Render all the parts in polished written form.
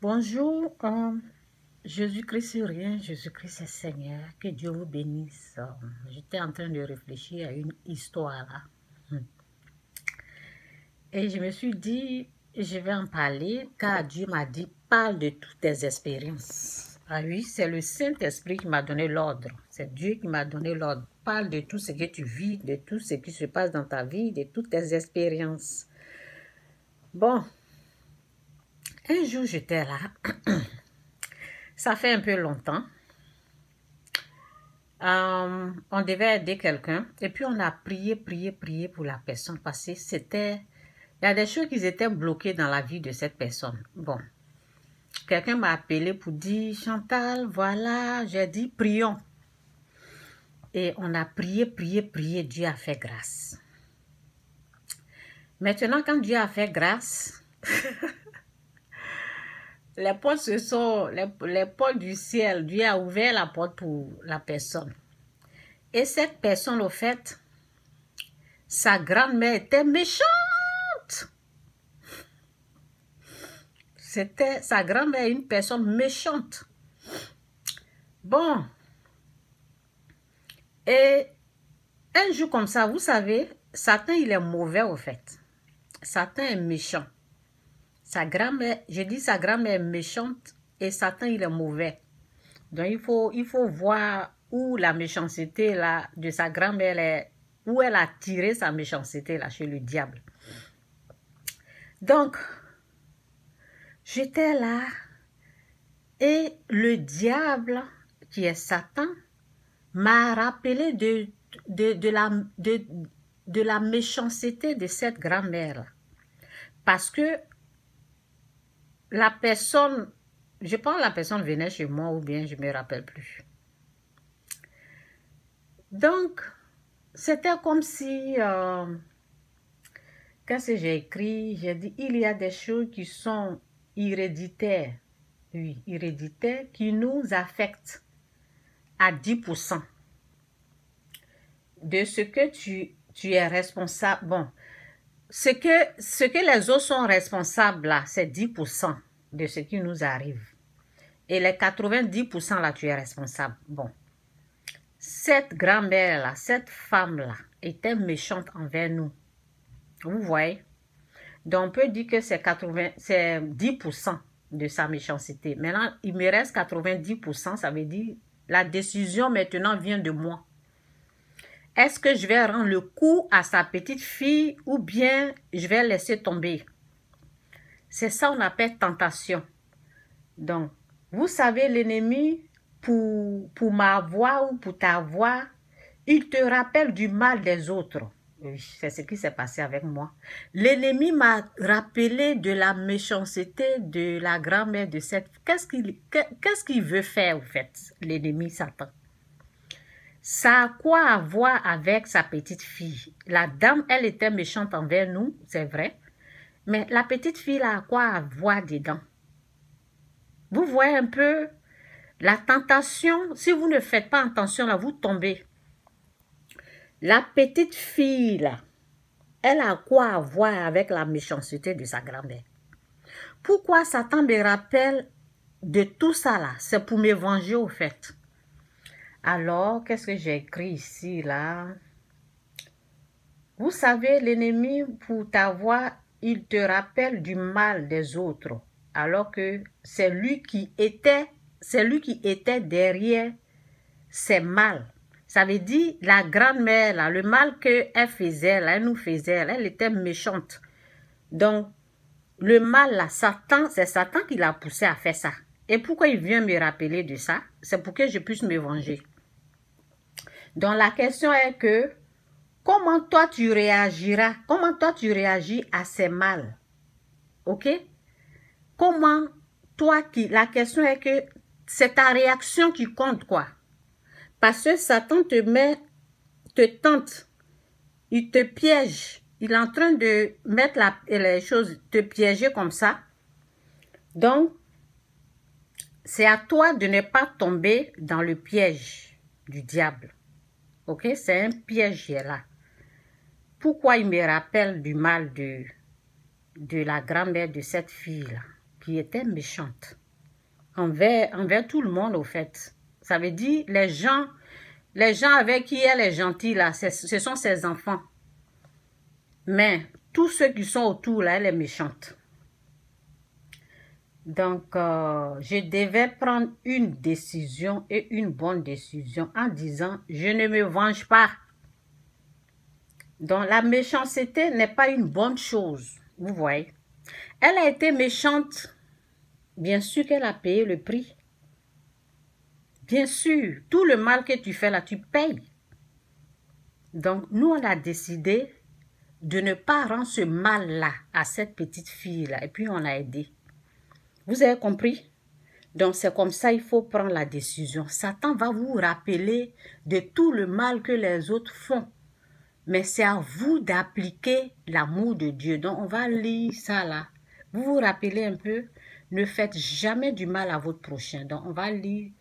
Bonjour, Jésus-Christ est rien, Jésus-Christ est Seigneur, que Dieu vous bénisse. J'étais en train de réfléchir à une histoire là. Et je me suis dit, je vais en parler car Dieu m'a dit, parle de toutes tes expériences. Ah oui, c'est le Saint-Esprit qui m'a donné l'ordre. C'est Dieu qui m'a donné l'ordre. Parle de tout ce que tu vis, de tout ce qui se passe dans ta vie, de toutes tes expériences. Bon, un jour j'étais là. Ça fait un peu longtemps. On devait aider quelqu'un et puis on a prié pour la personne parce que il y a des choses qui étaient bloquées dans la vie de cette personne. Bon, quelqu'un m'a appelé pour dire, Chantal, voilà, j'ai dit, prions. Et on a prié, Dieu a fait grâce. Maintenant, quand Dieu a fait grâce, les portes les portes du ciel, Dieu a ouvert la porte pour la personne. Et cette personne, au fait, sa grand-mère était méchante. C'était sa grand-mère, une personne méchante. Bon. Et un jour comme ça, vous savez, Satan, il est mauvais au fait. Satan est méchant. Sa grand-mère, je dis sa grand-mère est méchante et Satan, il est mauvais. Donc, il faut voir où la méchanceté là, de sa grand-mère est, où elle a tiré sa méchanceté là, chez le diable. Donc, j'étais là et le diable, qui est Satan, m'a rappelé de la méchanceté de cette grand-mère. Parce que la personne, je pense que la personne venait chez moi ou bien je ne me rappelle plus. Donc, c'était comme si, qu'est-ce que j'ai écrit? J'ai dit, il y a des choses qui sont héréditaires, oui, héréditaires, qui nous affectent à 10% de ce que tu es responsable. Bon, ce que les autres sont responsables là, c'est 10% de ce qui nous arrive. Et les 90% là, tu es responsable. Bon, cette grand-mère là, cette femme là, était méchante envers nous. Vous voyez? Donc, on peut dire que c'est 10% de sa méchanceté. Maintenant, il me reste 90%, ça veut dire la décision maintenant vient de moi. Est-ce que je vais rendre le coup à sa petite fille ou bien je vais laisser tomber? C'est ça qu'on appelle tentation. Donc, vous savez, l'ennemi, pour m'avoir ou pour t'avoir, il te rappelle du mal des autres. Oui, c'est ce qui s'est passé avec moi. L'ennemi m'a rappelé de la méchanceté de la grand-mère de cette... Qu'est-ce qu'il veut faire, au fait, l'ennemi Satan? Ça a quoi à voir avec sa petite fille? La dame, elle était méchante envers nous, c'est vrai. Mais la petite fille, là, a quoi à voir dedans? Vous voyez un peu la tentation. Si vous ne faites pas attention, là, vous tombez. La petite fille, là, elle a quoi à voir avec la méchanceté de sa grand-mère? Pourquoi Satan me rappelle de tout ça, là? C'est pour me venger, au fait. Alors, qu'est-ce que j'ai écrit ici, là? Vous savez, l'ennemi, pour t'avoir, il te rappelle du mal des autres, alors que c'est lui qui était derrière ces mal. Ça veut dire, la grand-mère, là, le mal qu'elle faisait, là, elle nous faisait, elle était méchante. Donc, le mal, là, c'est Satan qui l'a poussé à faire ça. Et pourquoi il vient me rappeler de ça? C'est pour que je puisse me venger. Donc, la question est que, comment toi tu réagiras? Comment toi tu réagis à ces mal? Ok? Comment toi la question est que c'est ta réaction qui compte, quoi. Parce que Satan te tente, il te piège. Il est en train de mettre les choses, te piéger comme ça. Donc, c'est à toi de ne pas tomber dans le piège du diable. Ok? C'est un piège qui est là. Pourquoi il me rappelle du mal de la grand-mère de cette fille-là? qui était méchante envers tout le monde, au fait. Ça veut dire les gens avec qui elle est gentille, là, ce sont ses enfants. Mais tous ceux qui sont autour, là, elle est méchante. Donc, je devais prendre une décision et une bonne décision en disant, je ne me venge pas. Donc, la méchanceté n'est pas une bonne chose, vous voyez. Elle a été méchante, bien sûr qu'elle a payé le prix. Bien sûr, tout le mal que tu fais là, tu payes. Donc, nous, on a décidé de ne pas rendre ce mal-là à cette petite fille-là. Et puis, on l'a aidée. Vous avez compris? Donc, c'est comme ça, il faut prendre la décision. Satan va vous rappeler de tout le mal que les autres font. Mais c'est à vous d'appliquer l'amour de Dieu. Donc, on va lire ça là. Vous vous rappelez un peu? Ne faites jamais du mal à votre prochain. Donc, on va lire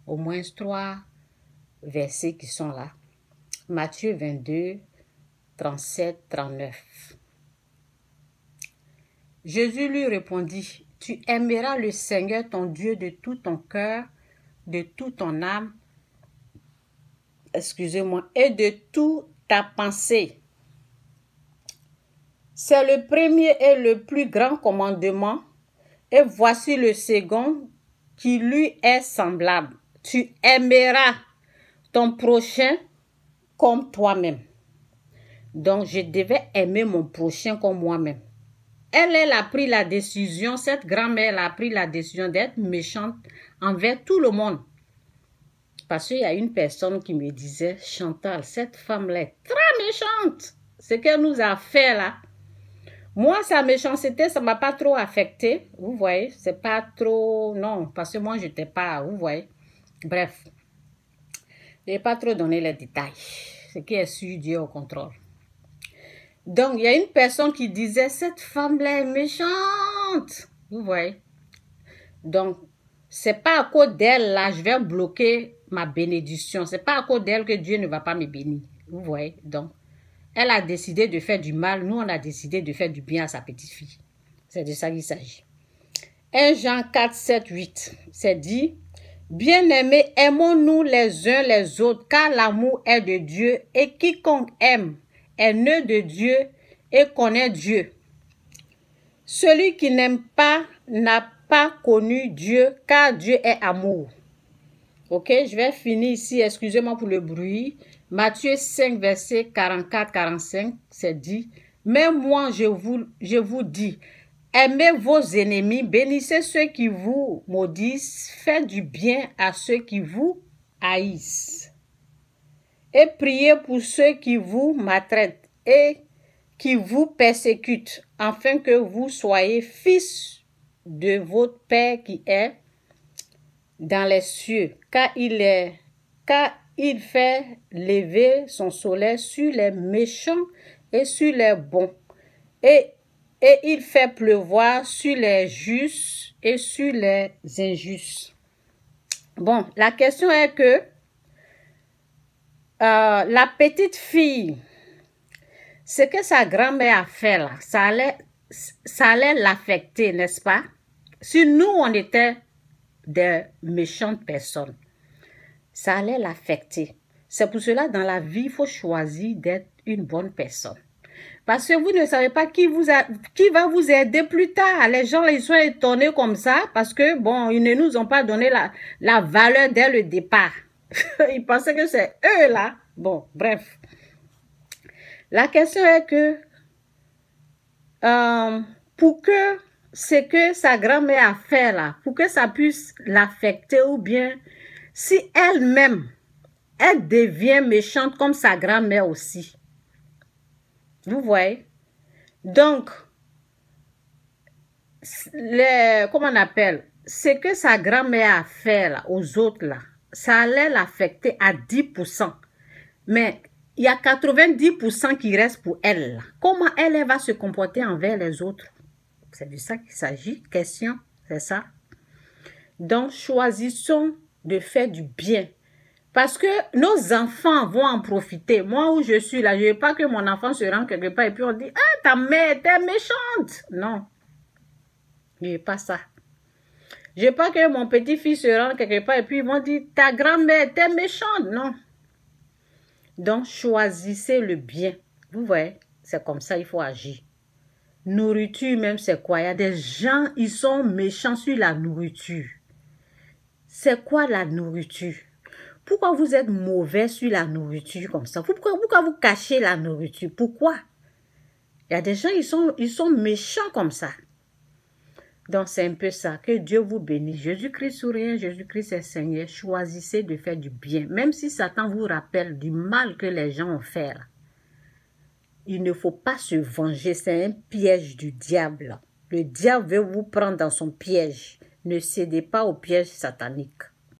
au moins 3 versets qui sont là. Matthieu 22, 37, 39. Jésus lui répondit, « Tu aimeras le Seigneur ton Dieu de tout ton cœur, de toute ton âme, excusez-moi, et de toute ta pensée. » C'est le premier et le plus grand commandement, et voici le second qui lui est semblable. Tu aimeras ton prochain comme toi-même. Donc, je devais aimer mon prochain comme moi-même. Elle a pris la décision, cette grand-mère, elle a pris la décision d'être méchante envers tout le monde. Parce qu'il y a une personne qui me disait, Chantal, cette femme-là est très méchante. Ce qu'elle nous a fait là. Moi, sa méchanceté, ça ne m'a pas trop affecté. Vous voyez, c'est pas trop, non, parce que moi, je n'étais pas, vous voyez. Bref, je n'ai pas trop donné les détails. Ce qui est sûr, Dieu au contrôle. Donc, il y a une personne qui disait, cette femme-là est méchante. Vous voyez. Donc, c'est pas à cause d'elle, là, je vais bloquer ma bénédiction. C'est pas à cause d'elle que Dieu ne va pas me bénir. Vous voyez. Donc, elle a décidé de faire du mal. Nous, on a décidé de faire du bien à sa petite fille. C'est de ça qu'il s'agit. 1 Jean 4, 7, 8. C'est dit, bien-aimés, aimons-nous les uns les autres, car l'amour est de Dieu, et quiconque aime est né de Dieu et connaît Dieu. Celui qui n'aime pas n'a pas connu Dieu, car Dieu est amour. Ok, je vais finir ici, excusez-moi pour le bruit. Matthieu 5, verset 44-45, c'est dit, mais moi je vous dis, aimez vos ennemis, bénissez ceux qui vous maudissent, faites du bien à ceux qui vous haïssent. Et priez pour ceux qui vous maltraitent et qui vous persécutent, afin que vous soyez fils de votre Père qui est dans les cieux, car il fait lever son soleil sur les méchants et sur les bons, et il fait pleuvoir sur les justes et sur les injustes. Bon, la question est que la petite fille, ce que sa grand-mère a fait là, ça allait l'affecter, n'est-ce pas? Si nous, on était des méchantes personnes, ça allait l'affecter. C'est pour cela, dans la vie, il faut choisir d'être une bonne personne. Parce que vous ne savez pas qui va vous aider plus tard. Les gens, ils sont étonnés comme ça parce que, bon, ils ne nous ont pas donné la valeur dès le départ. Ils pensaient que c'est eux là. Bon, bref. La question est que, pour que ce que sa grand-mère a fait là, pour que ça puisse l'affecter ou bien si elle-même, elle devient méchante comme sa grand-mère aussi. Vous voyez? Donc, comment on appelle? Ce que sa grand-mère a fait là, aux autres là, ça allait l'affecter à 10%. Mais il y a 90% qui reste pour elle là. Comment elle va se comporter envers les autres? C'est de ça qu'il s'agit. Question, c'est ça. Donc, choisissons de faire du bien. Parce que nos enfants vont en profiter. Moi, où je suis là, je ne veux pas que mon enfant se rende quelque part et puis on dit, ah, ta mère était méchante. Non. Il n'est pas ça. Je veux pas que mon petit-fils se rende quelque part et puis ils vont dire, ta grand-mère était méchante. Non. Donc, choisissez le bien. Vous voyez, c'est comme ça il faut agir. Nourriture même, c'est quoi? Il y a des gens, ils sont méchants sur la nourriture. C'est quoi la nourriture? Pourquoi vous êtes mauvais sur la nourriture comme ça? Pourquoi vous cachez la nourriture? Pourquoi? Il y a des gens, ils sont méchants comme ça. Donc, c'est un peu ça. Que Dieu vous bénisse. Jésus-Christ souriant, Jésus-Christ est Seigneur. Choisissez de faire du bien. Même si Satan vous rappelle du mal que les gens ont fait. Là. Il ne faut pas se venger. C'est un piège du diable. Le diable veut vous prendre dans son piège. Ne cédez pas au piège satanique.